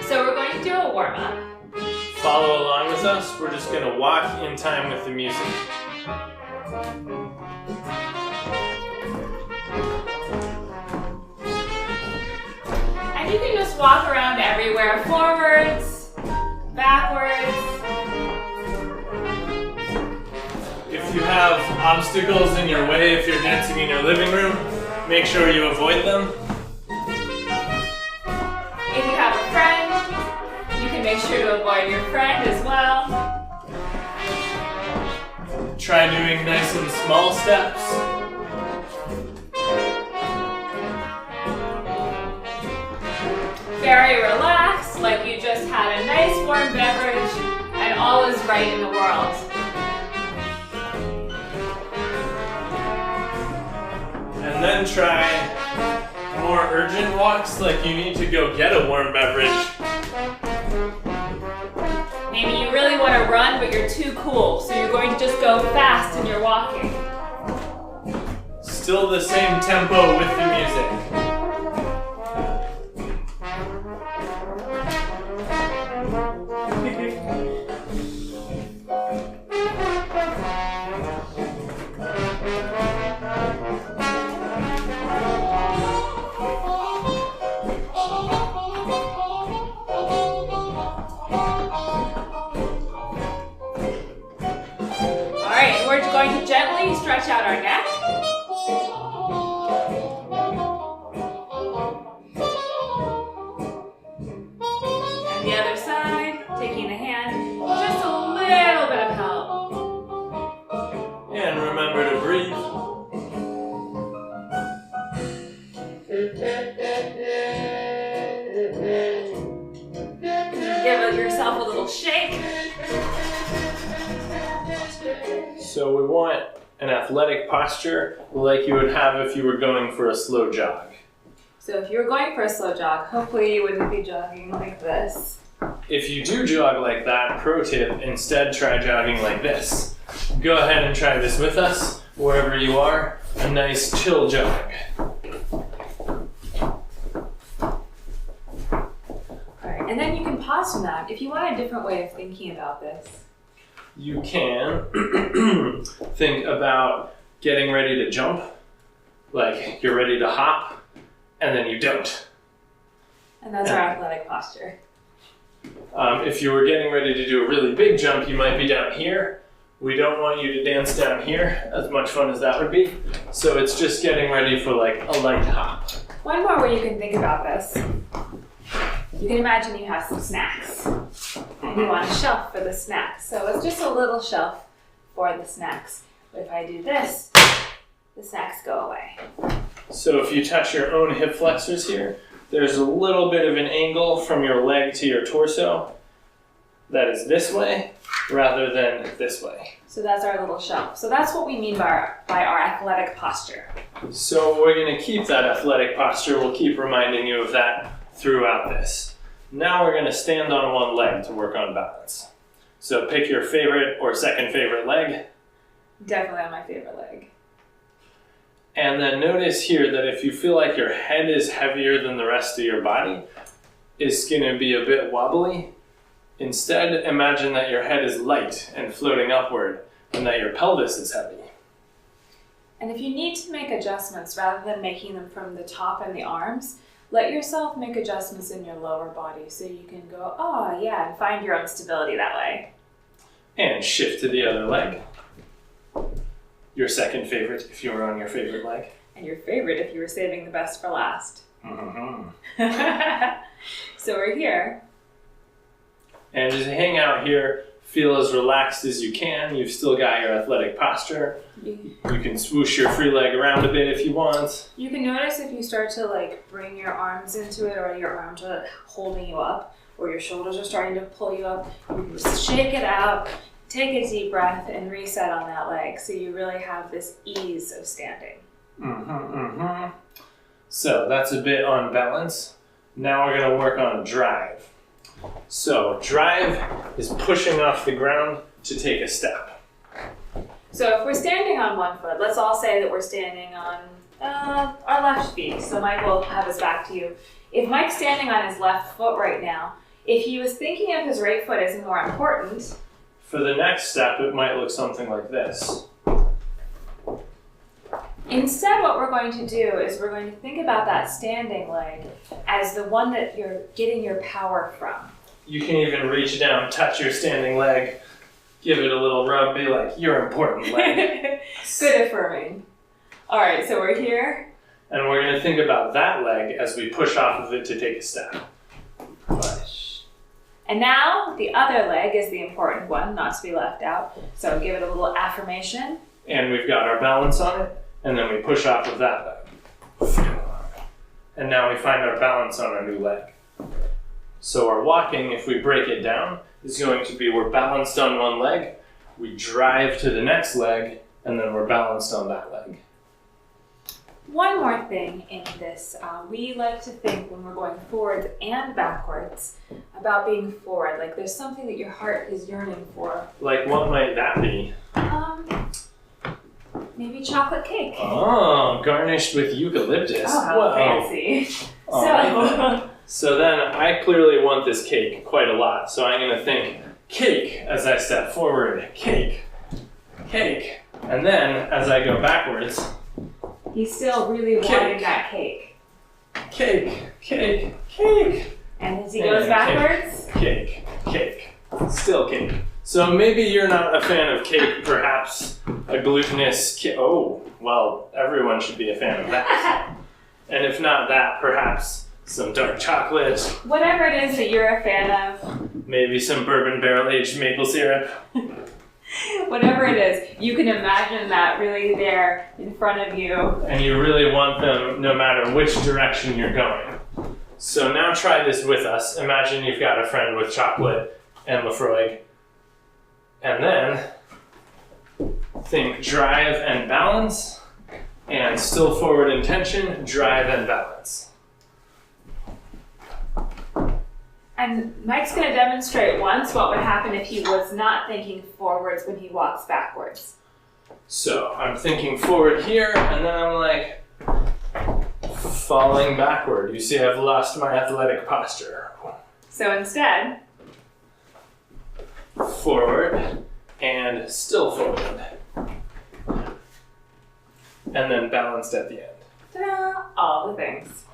So we're going to do a warm-up. Follow along with us. We're just going to walk in time with the music. And you can just walk around everywhere, forwards, backwards. If you have obstacles in your way, if you're dancing in your living room, make sure you avoid them. If you have a friend, you can make sure to avoid your friend as well. Try doing nice and small steps. Very relaxed, like you just had a nice warm beverage and all is right in the world. And then try more urgent walks, like you need to go get a warm beverage. Maybe you really want to run, but you're too cool, so you're going to just go fast and you're walking. Still the same tempo with the music. We're going to gently stretch out our neck. And the other side, taking the hand, just a little bit of help. And remember to breathe. Give yourself a little shake. So we want an athletic posture like you would have if you were going for a slow jog. So if you were going for a slow jog, hopefully you wouldn't be jogging like this. If you do jog like that, pro tip, instead try jogging like this. Go ahead and try this with us, wherever you are, a nice chill jog. Alright, and then you can pause from that if you want a different way of thinking about this. You can think about getting ready to jump, like you're ready to hop, and then you don't. And that's our athletic posture. If you were getting ready to do a really big jump, you might be down here. We don't want you to dance down here, as much fun as that would be. So it's just getting ready for like a light hop. One more way you can think about this. You can imagine you have some snacks. And you want a shelf for the snacks. So it's just a little shelf for the snacks. But if I do this, the snacks go away. So if you touch your own hip flexors here, there's a little bit of an angle from your leg to your torso that is this way rather than this way. So that's our little shelf. So that's what we mean by our athletic posture. So we're going to keep that athletic posture. We'll keep reminding you of that throughout this. Now we're going to stand on one leg to work on balance. So pick your favorite or second favorite leg. Definitely on my favorite leg. And then notice here that if you feel like your head is heavier than the rest of your body, it's going to be a bit wobbly. Instead, imagine that your head is light and floating upward and that your pelvis is heavy. And if you need to make adjustments rather than making them from the top and the arms, let yourself make adjustments in your lower body so you can go, oh yeah, and find your own stability that way. And shift to the other leg. Your second favorite if you were on your favorite leg. And your favorite if you were saving the best for last. Mm-hmm. So we're here. And just hang out here, feel as relaxed as you can. You've still got your athletic posture. You can swoosh your free leg around a bit if you want. You can notice if you start to like bring your arms into it, or your arms are holding you up, or your shoulders are starting to pull you up, you can just shake it out, take a deep breath, and reset on that leg so you really have this ease of standing. So that's a bit on balance. Now we're going to work on drive. So drive is pushing off the ground to take a step. So if we're standing on one foot, let's all say that we're standing on our left feet. So Mike will have his back to you. If Mike's standing on his left foot right now, if he was thinking of his right foot as more important, for the next step, it might look something like this. Instead, what we're going to do is we're going to think about that standing leg as the one that you're getting your power from. You can even reach down, touch your standing leg, give it a little rub, be like, you're important leg. Good affirming. All right, so we're here. And we're going to think about that leg as we push off of it to take a step. Push. And now the other leg is the important one, not to be left out. So give it a little affirmation. And we've got our balance on it, and then we push off of that leg. And now we find our balance on our new leg. So our walking, if we break it down, is going to be we're balanced on one leg, we drive to the next leg, and then we're balanced on that leg. One more thing in this, we like to think when we're going forwards and backwards about being forward. Like there's something that your heart is yearning for. Like what might that be? Maybe chocolate cake. Oh, garnished with eucalyptus. Oh, how Whoa. fancy. So then I clearly want this cake quite a lot. So I'm going to think cake as I step forward. Cake. Cake. And then as I go backwards. He's still really wanting that cake. Cake. Cake. Cake. And as he goes backwards. Cake. Cake. Still cake. So maybe you're not a fan of cake, perhaps a glutinous cake. Oh, well, everyone should be a fan of that. And if not that, perhaps some dark chocolate. Whatever it is that you're a fan of. Maybe some bourbon barrel-aged maple syrup. Whatever it is, you can imagine that really there in front of you. And you really want them no matter which direction you're going. So now try this with us. Imagine you've got a friend with chocolate and Lafroig. And then think drive and balance, and still forward intention, drive and balance. And Mike's going to demonstrate once what would happen if he was not thinking forwards when he walks backwards. So I'm thinking forward here, and then I'm like falling backward. You see, I've lost my athletic posture. So instead, forward and still forward. And then balanced at the end. ta-da, all the things.